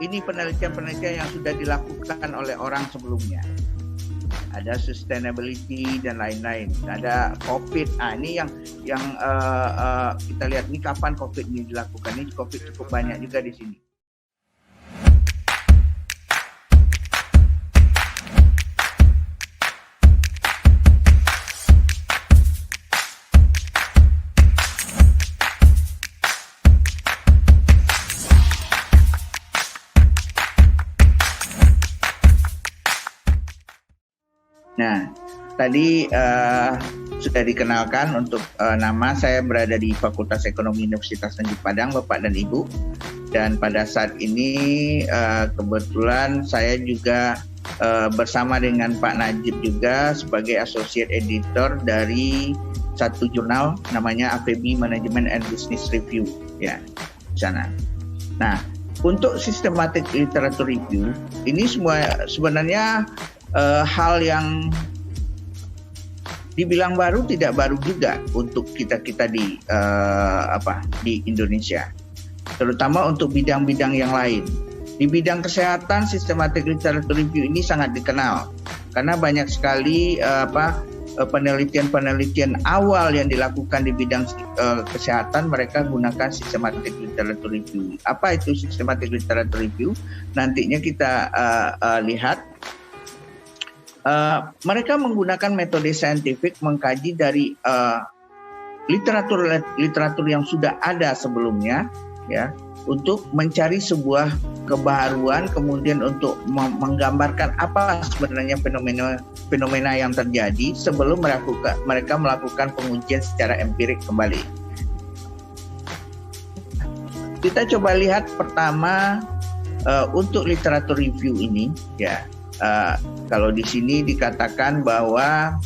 ini penelitian-penelitian yang sudah dilakukan oleh orang sebelumnya. Ada sustainability dan lain-lain. Ada COVID. Ini yang kita lihat ini kapan COVID ini dilakukan. Ini COVID cukup banyak juga di sini. Nah, tadi sudah dikenalkan untuk nama saya berada di Fakultas Ekonomi Universitas Negeri Padang, Bapak dan Ibu. Dan pada saat ini kebetulan saya juga bersama dengan Pak Najib juga sebagai Associate Editor dari satu jurnal namanya APB Management and Business Review ya di sana. Nah, untuk Systematic Literature Review ini semua sebenarnya hal yang dibilang baru tidak baru juga untuk kita di di Indonesia, terutama untuk bidang-bidang yang lain. Di bidang kesehatan, Systematic Literature Review ini sangat dikenal karena banyak sekali penelitian-penelitian awal yang dilakukan di bidang kesehatan mereka gunakan Systematic Literature Review. Apa itu Systematic Literature Review? Nantinya kita lihat. Mereka menggunakan metode saintifik mengkaji dari literatur yang sudah ada sebelumnya, ya, untuk mencari sebuah kebaruan, kemudian untuk menggambarkan apa sebenarnya fenomena yang terjadi sebelum mereka melakukan pengujian secara empirik kembali. Kita coba lihat pertama untuk literatur review ini, ya. Kalau di sini dikatakan bahwa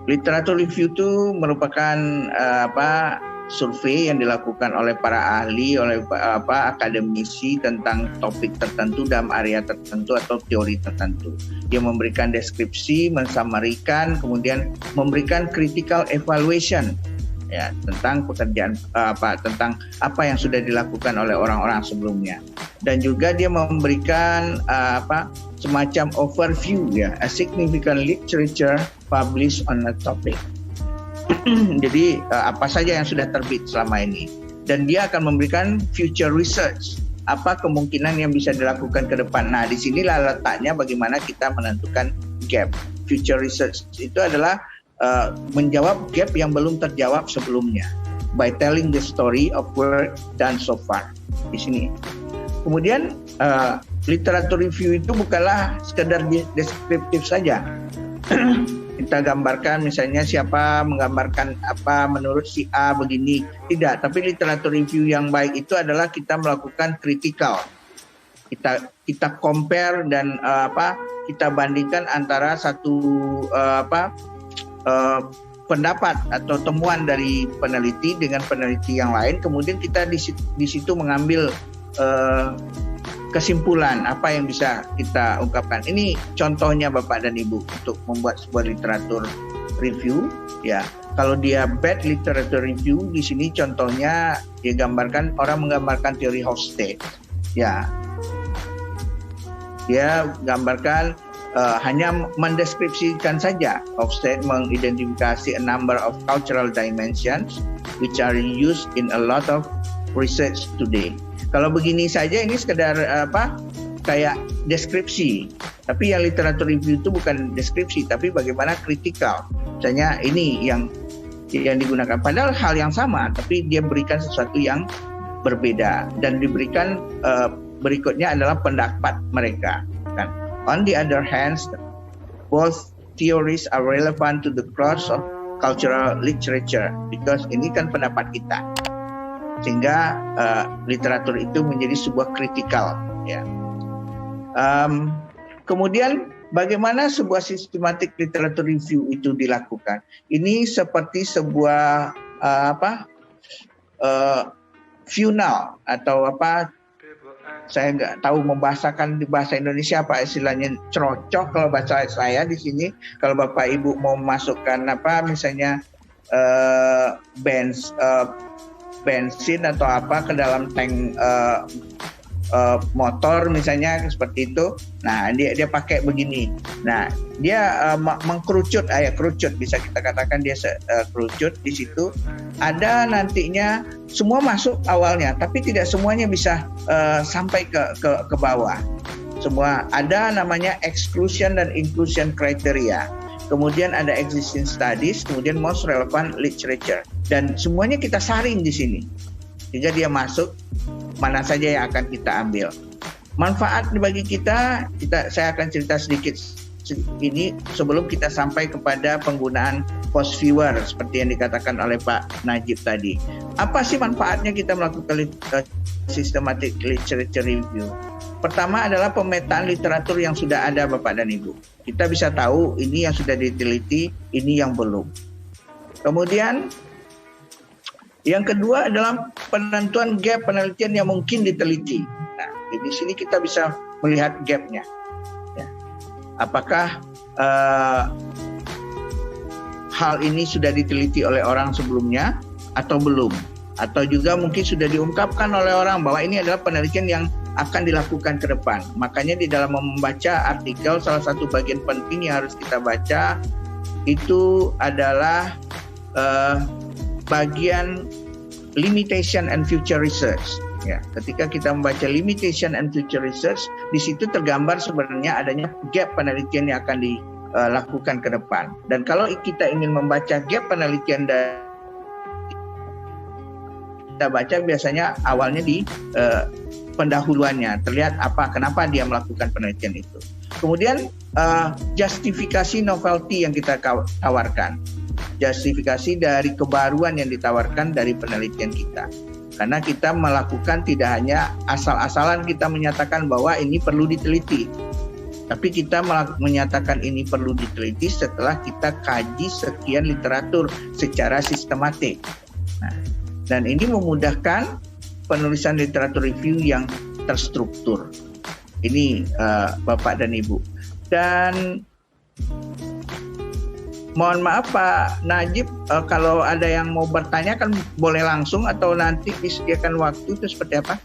literatur review itu merupakan survei yang dilakukan oleh para ahli, oleh akademisi tentang topik tertentu dalam area tertentu atau teori tertentu. Dia memberikan deskripsi, mensamarikan, kemudian memberikan critical evaluation, ya, tentang pekerjaan tentang apa yang sudah dilakukan oleh orang-orang sebelumnya, dan juga dia memberikan semacam overview, ya, a significant literature published on a topic. Jadi apa saja yang sudah terbit selama ini, dan dia akan memberikan future research, apa kemungkinan yang bisa dilakukan ke depan. Nah, di sinilah letaknya bagaimana kita menentukan gap. Future research itu adalah menjawab gap yang belum terjawab sebelumnya by telling the story of work done so far di sini. Kemudian literatur review itu bukanlah sekedar deskriptif saja. Kita gambarkan misalnya siapa menggambarkan apa menurut si A begini, tidak. Tapi literatur review yang baik itu adalah kita melakukan critical. Kita compare dan kita bandingkan antara satu pendapat atau temuan dari peneliti dengan peneliti yang lain, kemudian kita di situ mengambil kesimpulan apa yang bisa kita ungkapkan. Ini contohnya Bapak dan Ibu untuk membuat sebuah literatur review, ya. Kalau dia bad literature review, di sini contohnya dia gambarkan, orang menggambarkan teori Hofstede, ya. Dia gambarkan hanya mendeskripsikan saja. Hofstede mengidentifikasi a number of cultural dimensions which are used in a lot of research today. Kalau begini saja ini sekedar kayak deskripsi. Tapi yang literatur review itu bukan deskripsi, tapi bagaimana kritikal. Misalnya ini yang digunakan, padahal hal yang sama, tapi dia berikan sesuatu yang berbeda dan diberikan berikutnya adalah pendapat mereka. Kan? On the other hand, both theories are relevant to the course of cultural literature because ini kan pendapat kita, sehingga literatur itu menjadi sebuah kritikal, ya. Kemudian bagaimana sebuah systematic literature review itu dilakukan? Ini seperti sebuah funnel atau saya nggak tahu membahasakan di bahasa Indonesia apa istilahnya, cerocok kalau bahasa saya di sini. Kalau Bapak Ibu mau masukkan misalnya bensin atau apa ke dalam tank motor misalnya seperti itu. Nah, dia pakai begini. Nah, dia mengkerucut, kerucut bisa kita katakan dia kerucut di situ. Ada nantinya semua masuk awalnya, tapi tidak semuanya bisa sampai ke bawah. Semua ada namanya exclusion dan inclusion criteria. Kemudian ada existing studies, kemudian most relevant literature. Dan semuanya kita saring di sini. Sehingga dia masuk mana saja yang akan kita ambil. Manfaat bagi kita saya akan cerita sedikit ini sebelum kita sampai kepada penggunaan post viewer seperti yang dikatakan oleh Pak Najib tadi. Apa sih manfaatnya kita melakukan systematic literature review? Pertama adalah pemetaan literatur yang sudah ada Bapak dan Ibu. Kita bisa tahu ini yang sudah diteliti, ini yang belum. Kemudian yang kedua adalah penentuan gap penelitian yang mungkin diteliti. Nah, di sini kita bisa melihat gapnya. Ya. Apakah hal ini sudah diteliti oleh orang sebelumnya atau belum? Atau juga mungkin sudah diungkapkan oleh orang bahwa ini adalah penelitian yang akan dilakukan ke depan. Makanya di dalam membaca artikel, salah satu bagian penting yang harus kita baca itu adalah bagian limitation and future research. Ya, ketika kita membaca limitation and future research, di situ tergambar sebenarnya adanya gap penelitian yang akan dilakukan ke depan. Dan kalau kita ingin membaca gap penelitian dan kita baca biasanya awalnya di pendahuluannya, terlihat kenapa dia melakukan penelitian itu. Kemudian justifikasi novelty yang kita tawarkan. Justifikasi dari kebaruan yang ditawarkan dari penelitian kita. Karena kita melakukan tidak hanya asal-asalan kita menyatakan bahwa ini perlu diteliti. Tapi kita menyatakan ini perlu diteliti setelah kita kaji sekian literatur secara sistematik. Nah, dan ini memudahkan penulisan literatur review yang terstruktur. Ini Bapak dan Ibu. Dan mohon maaf Pak Najib, kalau ada yang mau bertanya kan boleh langsung atau nanti disediakan waktu itu seperti apa?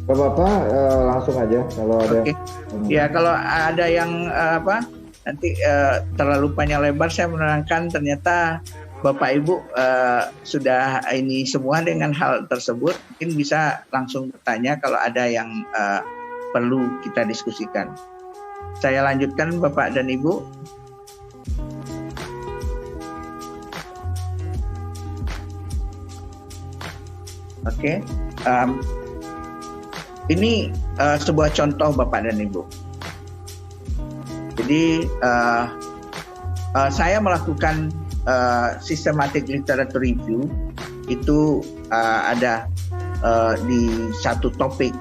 Bapak langsung aja kalau ada. Oke. Ya kalau ada yang nanti terlalu panjang lebar saya menerangkan ternyata Bapak Ibu sudah ini semua dengan hal tersebut, mungkin bisa langsung bertanya kalau ada yang perlu kita diskusikan. Saya lanjutkan Bapak dan Ibu. Oke. Ini sebuah contoh Bapak dan Ibu. Jadi saya melakukan systematic literature review itu ada di satu topik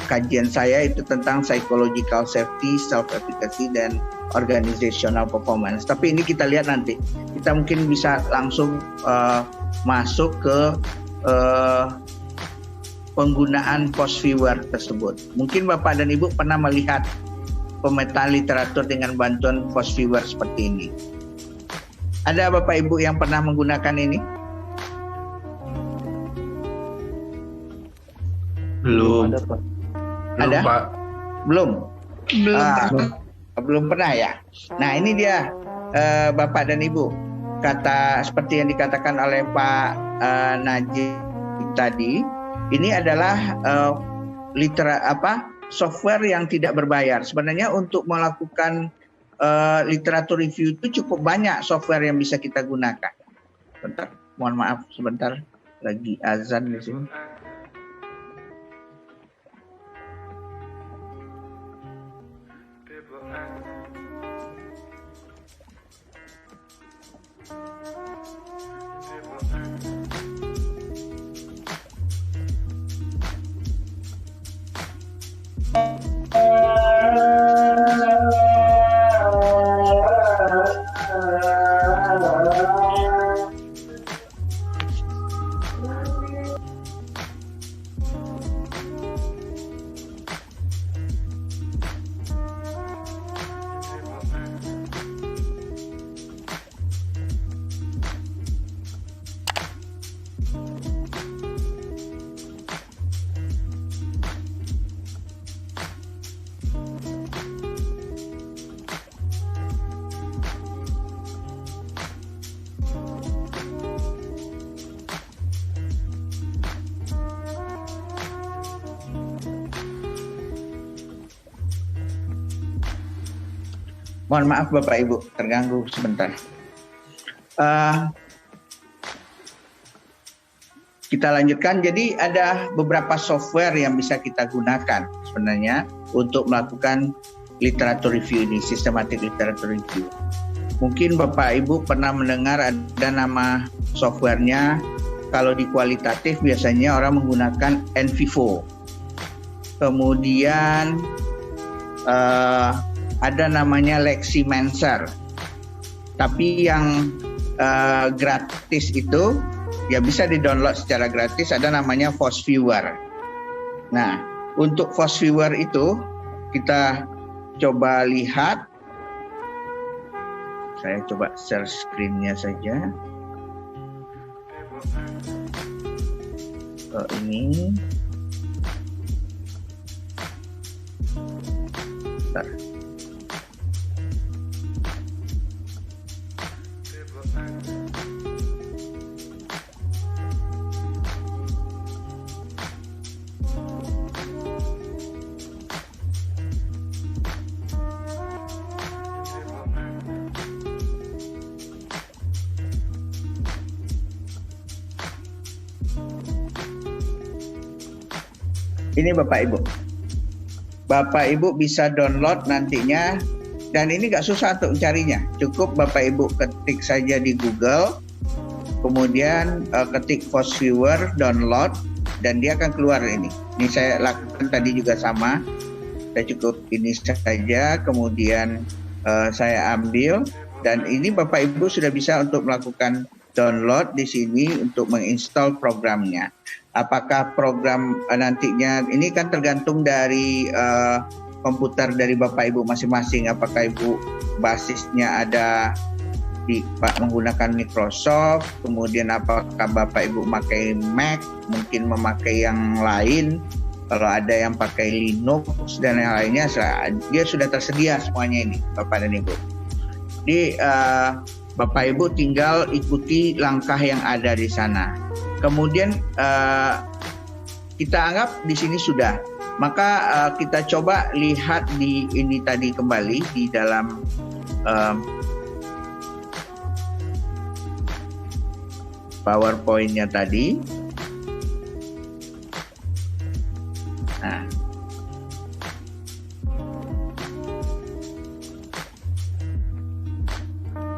kajian saya itu tentang psychological safety, self-efficacy, dan organizational performance. Tapi ini kita lihat nanti. Kita mungkin bisa langsung masuk ke penggunaan post viewer tersebut. Mungkin Bapak dan Ibu pernah melihat pemetaan literatur dengan bantuan post viewer seperti ini. Ada Bapak Ibu yang pernah menggunakan ini? Belum. Ada Pak. Ada? Pak. Belum. Belum pernah ya. Nah ini dia Bapak dan Ibu, kata seperti yang dikatakan oleh Pak Najib tadi. Ini adalah software yang tidak berbayar. Sebenarnya untuk melakukan literatur review itu cukup banyak software yang bisa kita gunakan. Bentar, mohon maaf sebentar, lagi azan di sini. Mohon maaf Bapak Ibu, terganggu sebentar. Kita lanjutkan. Jadi ada beberapa software yang bisa kita gunakan sebenarnya untuk melakukan literatur review ini, systematic literatur review. Mungkin Bapak Ibu pernah mendengar ada nama softwarenya. Kalau di kualitatif biasanya orang menggunakan NVivo. Kemudian ada namanya Leximancer. Tapi yang gratis itu ya bisa di-download secara gratis, ada namanya FOSViewer. Nah, untuk FOSViewer itu kita coba lihat. Saya coba share screen-nya saja. Ini. Bentar. Ini Bapak Ibu. Bapak Ibu bisa download nantinya, dan ini nggak susah untuk mencarinya. Cukup Bapak Ibu ketik saja di Google, kemudian ketik FOSViewer download, dan dia akan keluar ini. Ini saya lakukan tadi juga sama. Saya cukup ini saja, kemudian saya ambil, dan ini Bapak Ibu sudah bisa untuk melakukan download di sini untuk menginstal programnya. Apakah program nantinya ini kan tergantung dari komputer dari Bapak Ibu masing-masing. Apakah Ibu basisnya ada menggunakan Microsoft, kemudian apakah Bapak Ibu memakai Mac, mungkin memakai yang lain. Kalau ada yang pakai Linux dan yang lainnya, dia sudah tersedia semuanya ini, Bapak dan Ibu. Jadi Bapak Ibu tinggal ikuti langkah yang ada di sana. Kemudian kita anggap di sini sudah. Maka kita coba lihat di ini tadi kembali di dalam PowerPoint-nya tadi. Nah.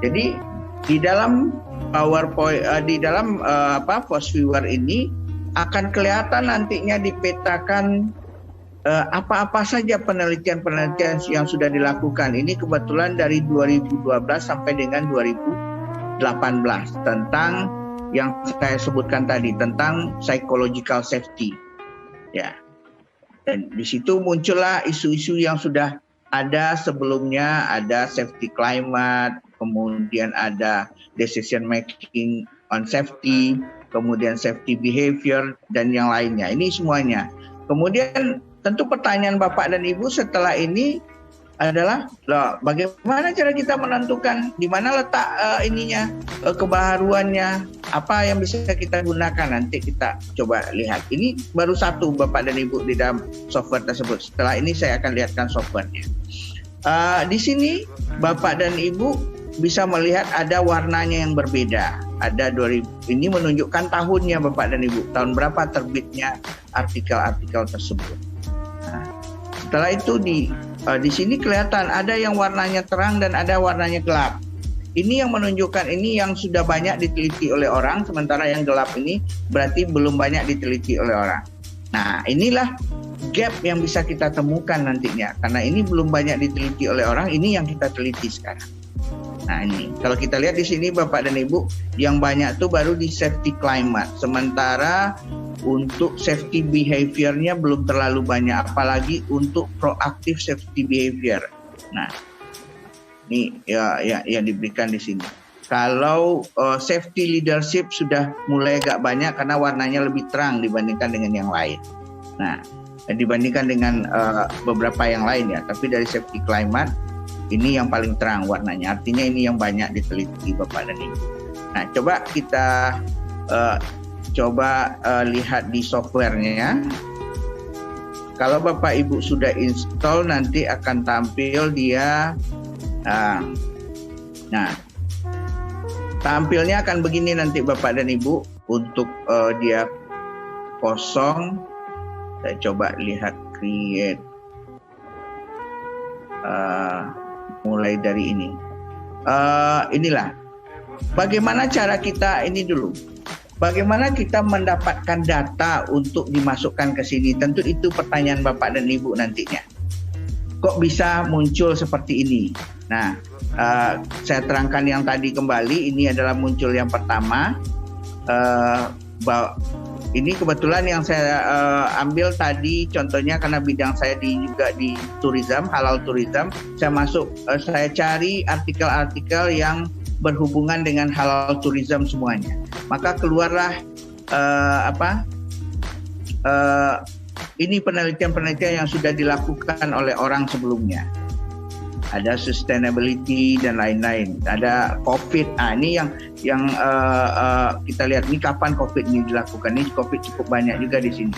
Jadi di dalam PowerPoint di dalam FOSViewer ini akan kelihatan nantinya dipetakan apa-apa saja penelitian-penelitian yang sudah dilakukan. Ini kebetulan dari 2012 sampai dengan 2018 tentang yang saya sebutkan tadi, tentang psychological safety. Ya. Dan di situ muncullah isu-isu yang sudah ada sebelumnya, ada safety climate, kemudian ada decision making on safety, kemudian safety behavior, dan yang lainnya. Ini semuanya. Kemudian tentu pertanyaan Bapak dan Ibu setelah ini adalah, bagaimana cara kita menentukan di mana letak kebaharuannya, apa yang bisa kita gunakan, nanti kita coba lihat. Ini baru satu Bapak dan Ibu di dalam software tersebut. Setelah ini saya akan lihatkan softwarenya. Di sini Bapak dan Ibu bisa melihat ada warnanya yang berbeda. Ada 2000, ini menunjukkan tahunnya Bapak dan Ibu, tahun berapa terbitnya artikel-artikel tersebut. Nah, setelah itu di sini kelihatan ada yang warnanya terang dan ada warnanya gelap. Ini yang menunjukkan ini yang sudah banyak diteliti oleh orang, sementara yang gelap ini berarti belum banyak diteliti oleh orang. Nah, inilah gap yang bisa kita temukan nantinya, karena ini belum banyak diteliti oleh orang, ini yang kita teliti sekarang. Nah, ini kalau kita lihat di sini Bapak dan Ibu, yang banyak tuh baru di safety climate, sementara untuk safety behavior-nya belum terlalu banyak, apalagi untuk proactive safety behavior. Nah, ini ya yang diberikan di sini. Kalau safety leadership sudah mulai agak banyak karena warnanya lebih terang dibandingkan dengan yang lain. Nah, dibandingkan dengan beberapa yang lain ya, tapi dari safety climate ini yang paling terang warnanya, artinya ini yang banyak diteliti Bapak dan Ibu. Nah, coba kita lihat di softwarenya. Kalau Bapak Ibu sudah install, nanti akan tampil dia Nah, tampilnya akan begini nanti Bapak dan Ibu. Untuk dia kosong, saya coba lihat create mulai dari ini. Inilah bagaimana cara kita ini dulu. Bagaimana kita mendapatkan data untuk dimasukkan ke sini? Tentu itu pertanyaan Bapak dan Ibu nantinya. Kok bisa muncul seperti ini? Nah, saya terangkan yang tadi kembali. Ini adalah muncul yang pertama. Ini kebetulan yang saya ambil tadi contohnya karena bidang saya juga di tourism, halal tourism. Saya cari artikel-artikel yang berhubungan dengan halal tourism semuanya. Maka keluarlah ini penelitian-penelitian yang sudah dilakukan oleh orang sebelumnya. Ada sustainability dan lain-lain. Ada COVID. Ini yang kita lihat ini kapan COVID ini dilakukan. Ini COVID cukup banyak juga di sini.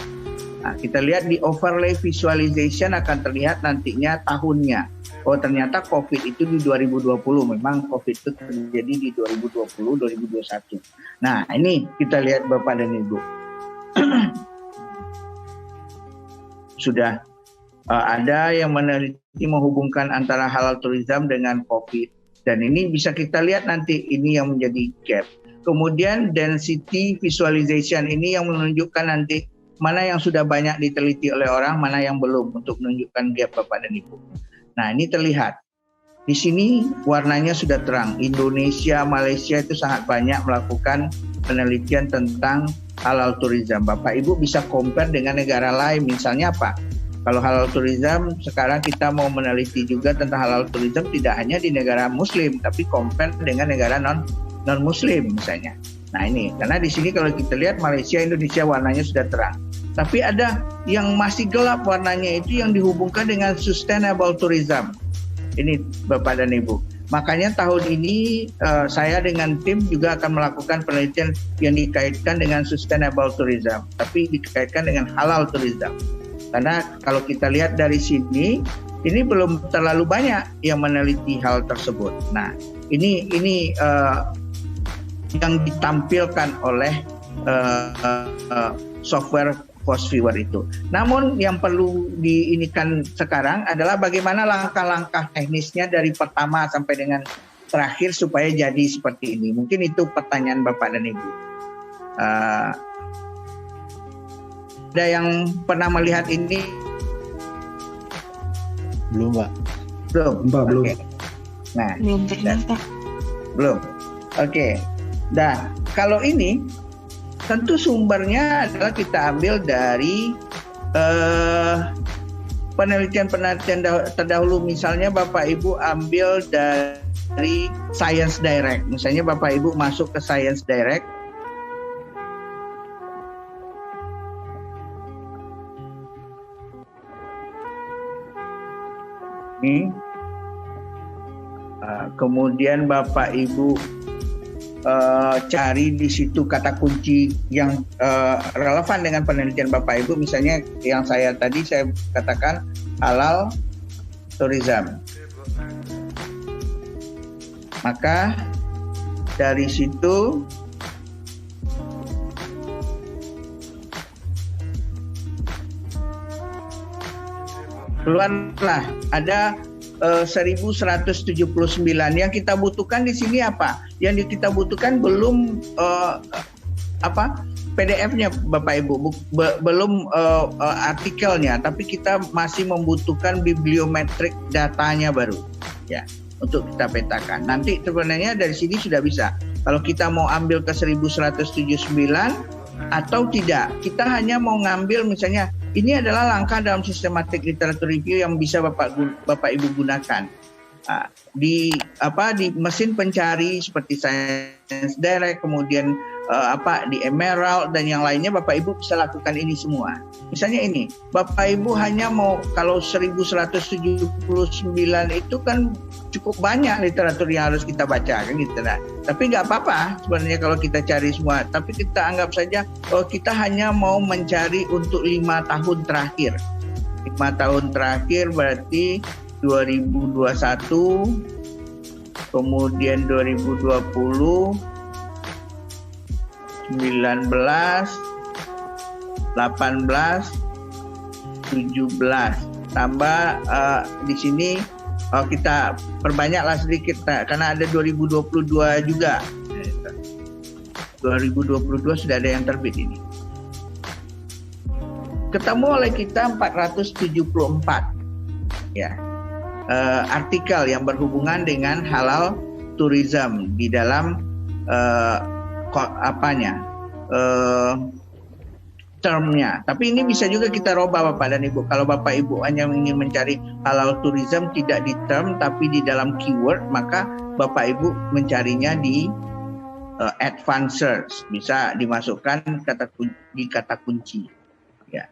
Nah, kita lihat di overlay visualization akan terlihat nantinya tahunnya. Oh, ternyata COVID itu di 2020. Memang COVID itu terjadi di 2020-2021. Nah, ini kita lihat Bapak dan Ibu. Sudah ada yang meneliti menghubungkan antara halal tourism dengan COVID. Dan ini bisa kita lihat nanti ini yang menjadi gap. Kemudian density visualization ini yang menunjukkan nanti mana yang sudah banyak diteliti oleh orang, mana yang belum untuk menunjukkan gap Bapak dan Ibu. Nah, ini terlihat. Di sini warnanya sudah terang. Indonesia, Malaysia itu sangat banyak melakukan penelitian tentang halal tourism. Bapak Ibu bisa compare dengan negara lain. Misalnya apa? Kalau halal tourism, sekarang kita mau meneliti juga tentang halal tourism tidak hanya di negara Muslim, tapi compare dengan negara non-Muslim misalnya. Nah ini, karena di sini kalau kita lihat Malaysia, Indonesia warnanya sudah terang. Tapi ada yang masih gelap warnanya itu yang dihubungkan dengan sustainable tourism. Ini Bapak dan Ibu. Makanya tahun ini saya dengan tim juga akan melakukan penelitian yang dikaitkan dengan sustainable tourism, tapi dikaitkan dengan halal tourism. Karena kalau kita lihat dari sini, ini belum terlalu banyak yang meneliti hal tersebut. Nah, ini yang ditampilkan oleh software Post Viewer itu. Namun yang perlu diinikan sekarang adalah bagaimana langkah-langkah teknisnya dari pertama sampai dengan terakhir supaya jadi seperti ini. Mungkin itu pertanyaan Bapak dan Ibu. Ada yang pernah melihat ini? Belum, Pak. Belum. Belum. Okay. Nah, belum pernah, Pak. Belum. Oke. Nah, kalau ini tentu sumbernya adalah kita ambil dari penelitian-penelitian terdahulu. Misalnya Bapak Ibu ambil dari Science Direct. Misalnya Bapak Ibu masuk ke Science Direct. Ini. Kemudian Bapak Ibu cari di situ kata kunci yang relevan dengan penelitian Bapak Ibu. Misalnya yang saya katakan halal tourism. Maka dari situ keluarlah ada 1179. Yang kita butuhkan di sini apa? Yang kita butuhkan belum PDF-nya Bapak Ibu, belum artikelnya, tapi kita masih membutuhkan bibliometrik datanya baru, ya, untuk kita petakan. Nanti sebenarnya dari sini sudah bisa. Kalau kita mau ambil ke 1179 atau tidak, kita hanya mau ngambil misalnya. Ini adalah langkah dalam systematic literature review yang bisa Bapak Ibu gunakan. Di mesin pencari seperti Science Direct, kemudian di Emerald dan yang lainnya Bapak Ibu bisa lakukan ini semua. Misalnya ini, Bapak Ibu hanya mau, kalau 1179 itu kan cukup banyak literatur yang harus kita baca kan gitu. Nah, tapi nggak apa-apa sebenarnya kalau kita cari semua. Tapi kita anggap saja kita hanya mau mencari untuk 5 tahun terakhir. 5 tahun terakhir berarti 2021 kemudian 2020, 19, 18, 17. Tambah di sini kita perbanyaklah sedikit karena ada 2022 juga. 2022 sudah ada yang terbit ini. Ketemu oleh kita 474 ya artikel yang berhubungan dengan halal tourism di dalam termnya. Tapi ini bisa juga kita robah Bapak dan Ibu. Kalau Bapak Ibu hanya ingin mencari halal tourism tidak di term tapi di dalam keyword, maka Bapak Ibu mencarinya di advanced search, bisa dimasukkan di kata kunci. Ya.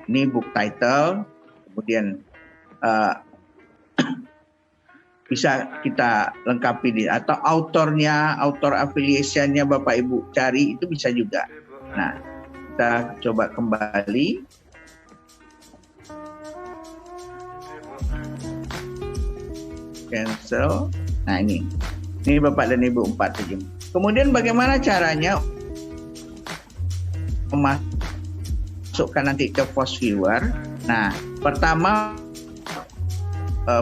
Ini book title, kemudian bisa kita lengkapi atau author affiliation-nya Bapak Ibu cari itu bisa juga. Nah, kita coba kembali. Cancel. Nah, ini Bapak dan Ibu 4 saja. Kemudian bagaimana caranya memasukkan nanti ke Post Viewer? Nah, pertama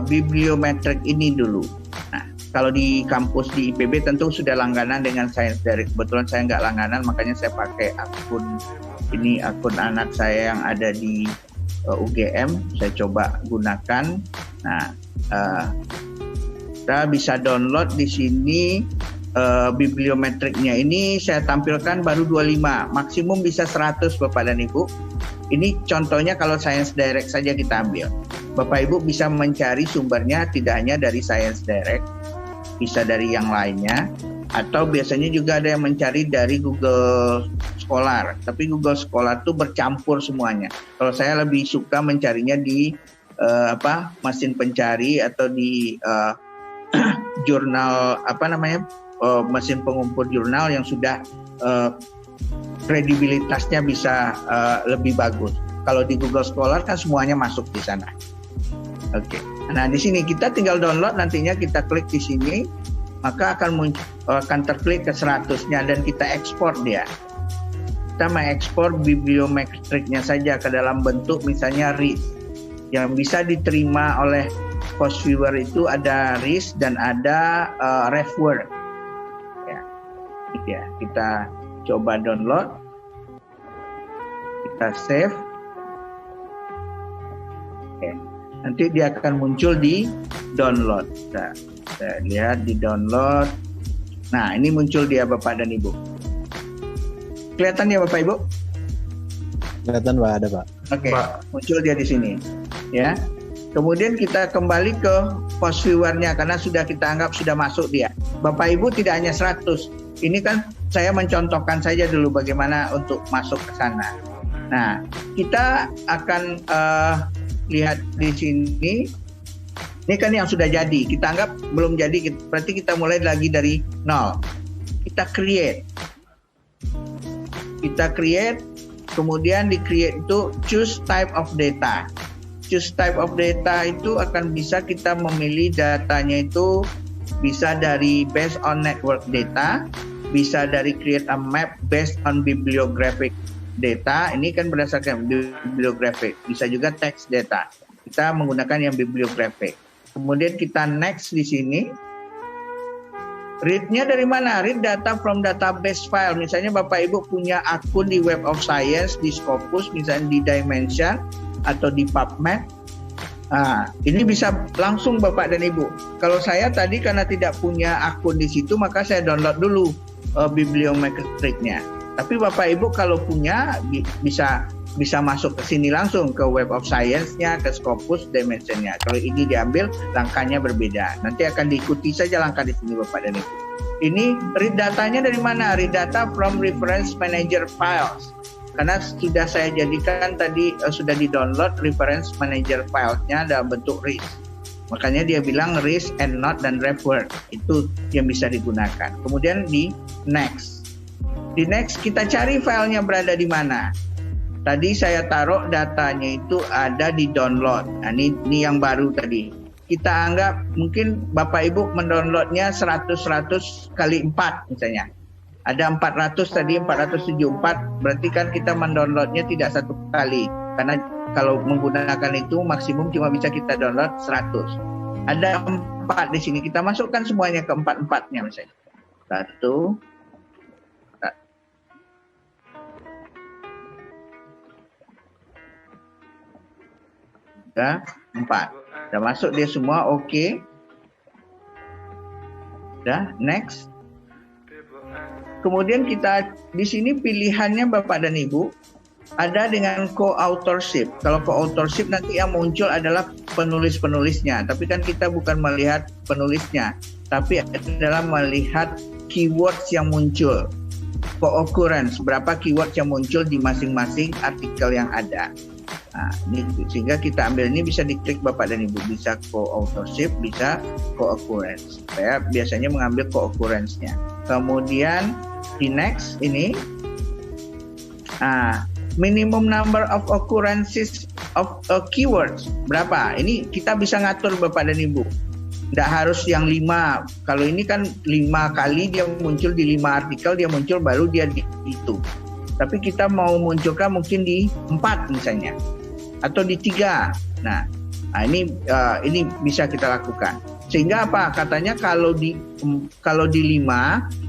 bibliometrik ini dulu. Nah, kalau di kampus di IPB tentu sudah langganan dengan Science Direct. Kebetulan saya nggak langganan, makanya saya pakai akun anak saya yang ada di UGM. Saya coba gunakan. Nah, kita bisa download di sini bibliometriknya. Ini saya tampilkan baru 25, maksimum bisa 100 Bapak dan Ibu. Ini contohnya kalau Science Direct saja kita ambil. Bapak Ibu bisa mencari sumbernya tidak hanya dari Science Direct, bisa dari yang lainnya, atau biasanya juga ada yang mencari dari Google Scholar. Tapi Google Scholar itu bercampur semuanya. Kalau saya lebih suka mencarinya di mesin pencari atau di jurnal mesin pengumpul jurnal yang sudah kredibilitasnya bisa lebih bagus. Kalau di Google Scholar kan semuanya masuk di sana. Oke. Nah, di sini kita tinggal download, nantinya kita klik di sini, maka akan terklik ke 100-nya dan kita ekspor dia. Kita mengekspor bibliometriknya saja ke dalam bentuk misalnya RIS. Yang bisa diterima oleh Post Viewer itu ada RIS dan ada RefWord. Ya, kita coba download, kita save. Oke. Nanti dia akan muncul di download. Kita lihat di download. Nah, ini muncul dia Bapak dan Ibu. Kelihatan ya Bapak Ibu? Kelihatan Pak, ada Pak. Oke, muncul dia di sini. Ya. Kemudian kita kembali ke Post Viewer-nya karena sudah kita anggap sudah masuk dia. Bapak Ibu tidak hanya 100. Ini kan saya mencontohkan saja dulu bagaimana untuk masuk ke sana. Nah, kita akan lihat di sini. Ini kan yang sudah jadi. Kita anggap belum jadi, berarti kita mulai lagi dari nol. Kita create. Kemudian di create itu choose type of data. Choose type of data itu akan bisa kita memilih datanya itu bisa dari based on network data, bisa dari create a map based on bibliographic data. Ini kan berdasarkan bibliographic. Bisa juga text data. Kita menggunakan yang bibliographic. Kemudian kita next di sini. Read-nya dari mana? Read data from database file. Misalnya Bapak Ibu punya akun di Web of Science, di Scopus, misalnya di Dimension atau di PubMed. Nah, ini bisa langsung Bapak dan Ibu. Kalau saya tadi karena tidak punya akun di situ, maka saya download dulu bibliometriknya. Tapi Bapak Ibu kalau punya bisa masuk ke sini langsung ke Web of Science-nya, ke Scopus, Dimension-nya. Kalau ini diambil, langkahnya berbeda. Nanti akan diikuti saja langkah di sini Bapak dan Ibu. Ini read datanya dari mana? Read data from Reference Manager Files. Karena sudah saya jadikan tadi sudah di-download Reference Manager Files-nya dalam bentuk RIS. Makanya dia bilang RIS, EndNote, dan RefWord. Itu yang bisa digunakan. Kemudian di Next. Di Next kita cari filenya berada di mana. Tadi saya taruh datanya itu ada di download. Nah, ini yang baru tadi. kita anggap mungkin Bapak Ibu mendownloadnya 100 kali 4 misalnya. Ada 400 tadi, 474, berarti kan kita mendownloadnya tidak satu kali. Karena kalau menggunakan itu maksimum cuma bisa kita download 100. Ada 4 di sini, kita masukkan semuanya ke 4-4-nya misalnya. 1, 3, 4. Sudah masuk dia semua, oke. Sudah, next. Kemudian kita di sini pilihannya Bapak dan Ibu ada dengan co-authorship. Kalau co-authorship nanti yang muncul adalah penulis-penulisnya. Tapi kan kita bukan melihat penulisnya, tapi adalah melihat keywords yang muncul. Co-occurrence, berapa keywords yang muncul di masing-masing artikel yang ada. Nah, ini, sehingga kita ambil ini bisa diklik Bapak dan Ibu, bisa co-authorship, bisa co-occurrence. Saya biasanya mengambil co-occurrence-nya. Kemudian di next ini, minimum number of occurrences of keywords berapa? Ini kita bisa ngatur Bapak dan Ibu. Tidak harus yang 5. Kalau ini kan 5 kali dia muncul di 5 artikel, dia muncul baru dia di itu. Tapi kita mau munculkan mungkin di 4 misalnya, atau di 3. Nah ini bisa kita lakukan. Sehingga apa? Katanya kalau di 5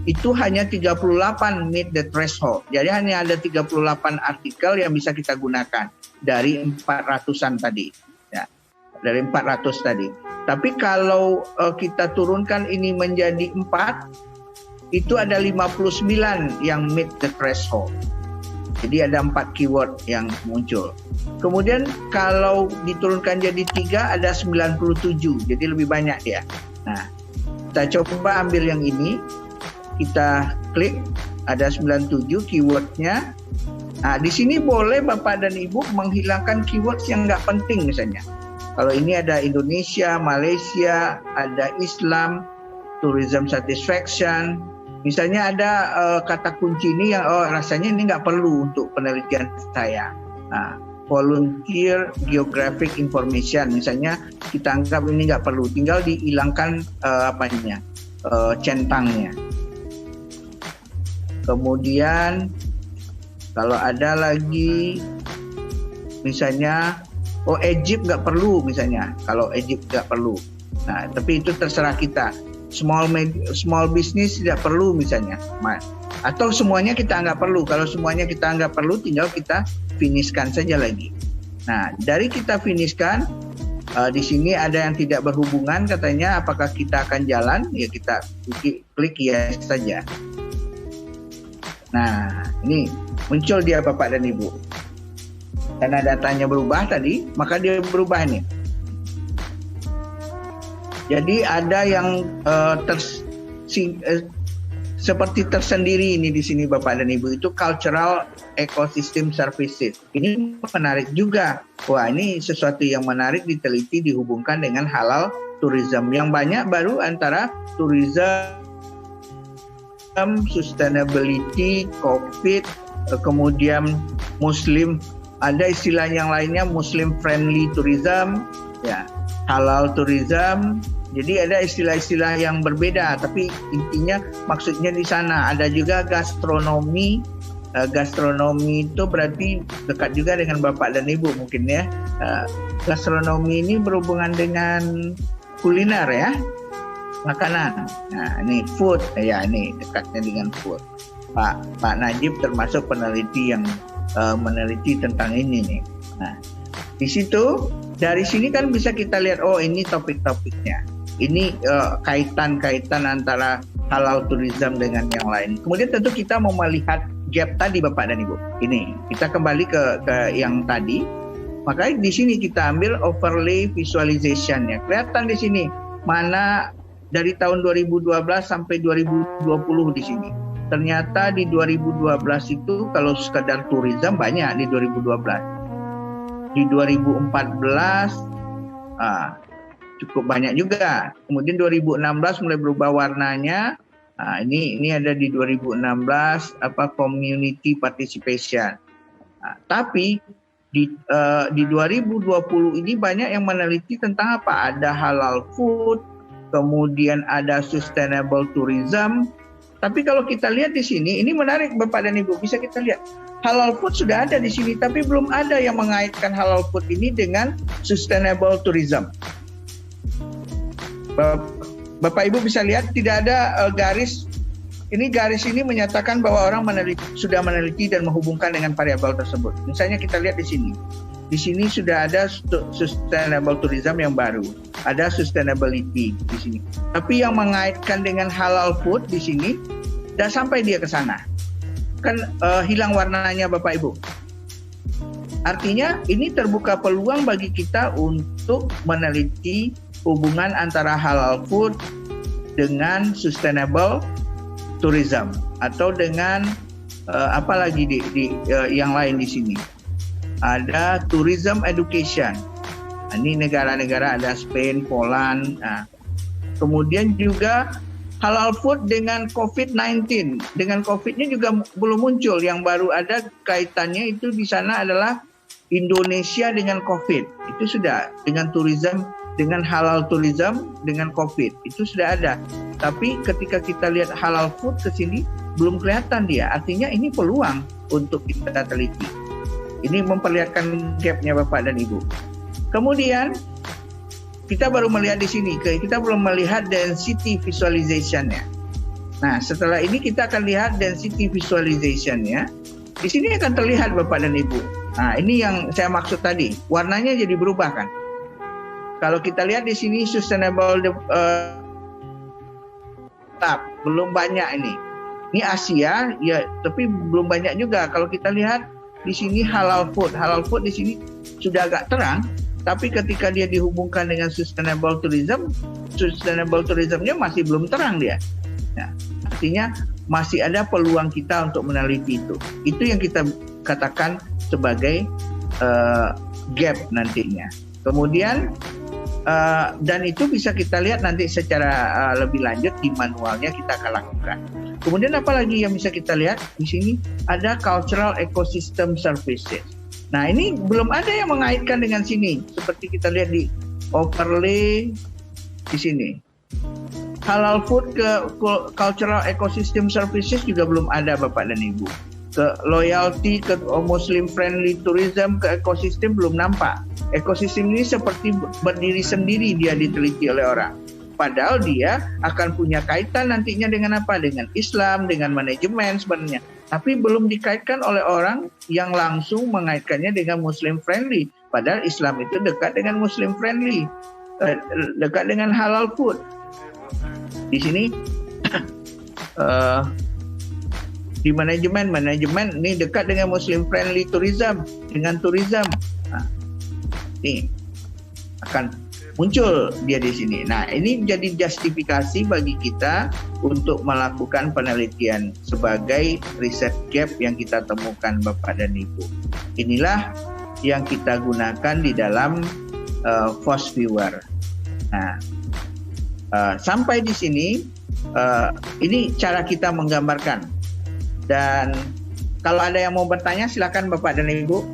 itu hanya 38 meet the threshold. Jadi hanya ada 38 artikel yang bisa kita gunakan dari 400-an tadi. Ya, dari 400 tadi. Tapi kalau kita turunkan ini menjadi 4, itu ada 59 yang meet the threshold. Jadi ada 4 keyword yang muncul. Kemudian kalau diturunkan jadi 3 ada 97. Jadi lebih banyak dia. Nah, kita coba ambil yang ini. Kita klik, ada 97 keywordnya. Nah, di sini boleh Bapak dan Ibu menghilangkan keywords yang nggak penting misalnya. Kalau ini ada Indonesia, Malaysia, ada Islam, tourism satisfaction. Misalnya ada kata kunci ini yang rasanya ini nggak perlu untuk penelitian saya. Nah, volunteer geographic information misalnya kita anggap ini nggak perlu, tinggal dihilangkan centangnya. Kemudian kalau ada lagi misalnya Egypt nggak perlu misalnya, kalau Egypt nggak perlu. Nah, tapi itu terserah kita. Small business tidak perlu misalnya, atau semuanya kita nggak perlu. Kalau semuanya kita nggak perlu, tinggal kita finishkan saja lagi. Nah, dari kita finishkan, di sini ada yang tidak berhubungan katanya, apakah kita akan jalan? Ya kita klik yes saja. Nah, ini muncul dia Bapak dan Ibu. Karena datanya berubah tadi, maka dia berubah nih. Jadi ada yang seperti tersendiri ini di sini Bapak dan Ibu, itu cultural ecosystem services. Ini menarik juga. Wah, ini sesuatu yang menarik diteliti, dihubungkan dengan halal tourism. Yang banyak baru antara tourism, sustainability, COVID, kemudian Muslim. Ada istilah yang lainnya Muslim friendly tourism, ya, halal tourism. Jadi ada istilah-istilah yang berbeda, tapi intinya maksudnya di sana. Ada juga gastronomi. Gastronomi itu berarti dekat juga dengan Bapak dan Ibu mungkin ya. Gastronomi ini berhubungan dengan kuliner ya, makanan. Nah ini food, ya ini dekatnya dengan food. Pak Najib termasuk peneliti yang meneliti tentang ini nih. Nah di situ, dari sini kan bisa kita lihat, oh ini topik-topiknya. Ini kaitan-kaitan antara halal tourism dengan yang lain. Kemudian tentu kita mau melihat gap tadi Bapak dan Ibu. Ini kita kembali ke yang tadi. Makanya di sini kita ambil overlay visualization ya. Kelihatan di sini mana dari tahun 2012 sampai 2020 di sini. Ternyata di 2012 itu kalau sekadar tourism banyak di 2012. Di 2014 cukup banyak juga. Kemudian 2016 mulai berubah warnanya. Nah, ini ada di 2016 community participation. Nah, tapi Di 2020 ini banyak yang meneliti tentang apa? Ada halal food, kemudian ada sustainable tourism. Tapi kalau kita lihat di sini, ini menarik Bapak dan Ibu, bisa kita lihat. Halal food sudah ada di sini, tapi belum ada yang mengaitkan halal food ini dengan sustainable tourism. Bapak Ibu bisa lihat tidak ada garis. Ini garis ini menyatakan bahwa orang sudah meneliti dan menghubungkan dengan variabel tersebut. Misalnya kita lihat di sini. Di sini sudah ada sustainable tourism yang baru. Ada sustainability di sini. Tapi yang mengaitkan dengan halal food di sini tidak sampai dia ke sana. Kan hilang warnanya Bapak Ibu. Artinya ini terbuka peluang bagi kita untuk meneliti hubungan antara halal food dengan sustainable tourism atau dengan apa lagi di yang lain di sini. Ada tourism education. Ini negara-negara ada Spain, Poland. Kemudian juga halal food dengan COVID-19. Dengan COVID-nya juga belum muncul. Yang baru ada kaitannya itu di sana adalah Indonesia dengan COVID. Itu sudah dengan tourism, dengan halal tourism dengan COVID. Itu sudah ada. Tapi ketika kita lihat halal food ke sini belum kelihatan dia. Artinya ini peluang untuk kita teliti. Ini memperlihatkan gapnya Bapak dan Ibu. Kemudian kita baru melihat di sini, kita belum melihat density visualization-nya. Nah, setelah ini kita akan lihat density visualization-nya. Di sini akan terlihat Bapak dan Ibu. Nah, ini yang saya maksud tadi. Warnanya jadi berubah kan? Kalau kita lihat di sini sustainable belum banyak ini. Ini Asia ya, tapi belum banyak juga. Kalau kita lihat di sini halal food di sini sudah agak terang, tapi ketika dia dihubungkan dengan sustainable tourismnya masih belum terang dia. Nah, artinya masih ada peluang kita untuk meneliti itu. Itu yang kita katakan sebagai gap nantinya. Kemudian dan itu bisa kita lihat nanti secara lebih lanjut di manualnya kita akan lakukan. Kemudian apa lagi yang bisa kita lihat di sini? Ada cultural ecosystem services. Nah, ini belum ada yang mengaitkan dengan sini. Seperti kita lihat di overlay di sini. Halal food ke cultural ecosystem services juga belum ada Bapak dan Ibu. Ke loyalty, ke Muslim friendly tourism, ke ekosistem belum nampak. Ekosistem ini seperti berdiri sendiri dia diteliti oleh orang. Padahal dia akan punya kaitan nantinya dengan apa? Dengan Islam, dengan manajemen sebenarnya. Tapi belum dikaitkan oleh orang yang langsung mengaitkannya dengan Muslim friendly. Padahal Islam itu dekat dengan Muslim friendly. Dekat dengan halal food. Di sini di manajemen ini dekat dengan Muslim friendly tourism, dengan tourism. Nah, ini akan muncul dia di sini. Nah, ini jadi justifikasi bagi kita untuk melakukan penelitian sebagai riset gap yang kita temukan Bapak dan Ibu. Inilah yang kita gunakan di dalam FOSS Viewer. Nah, sampai di sini ini cara kita menggambarkan. Dan kalau ada yang mau bertanya silakan Bapak dan Ibu.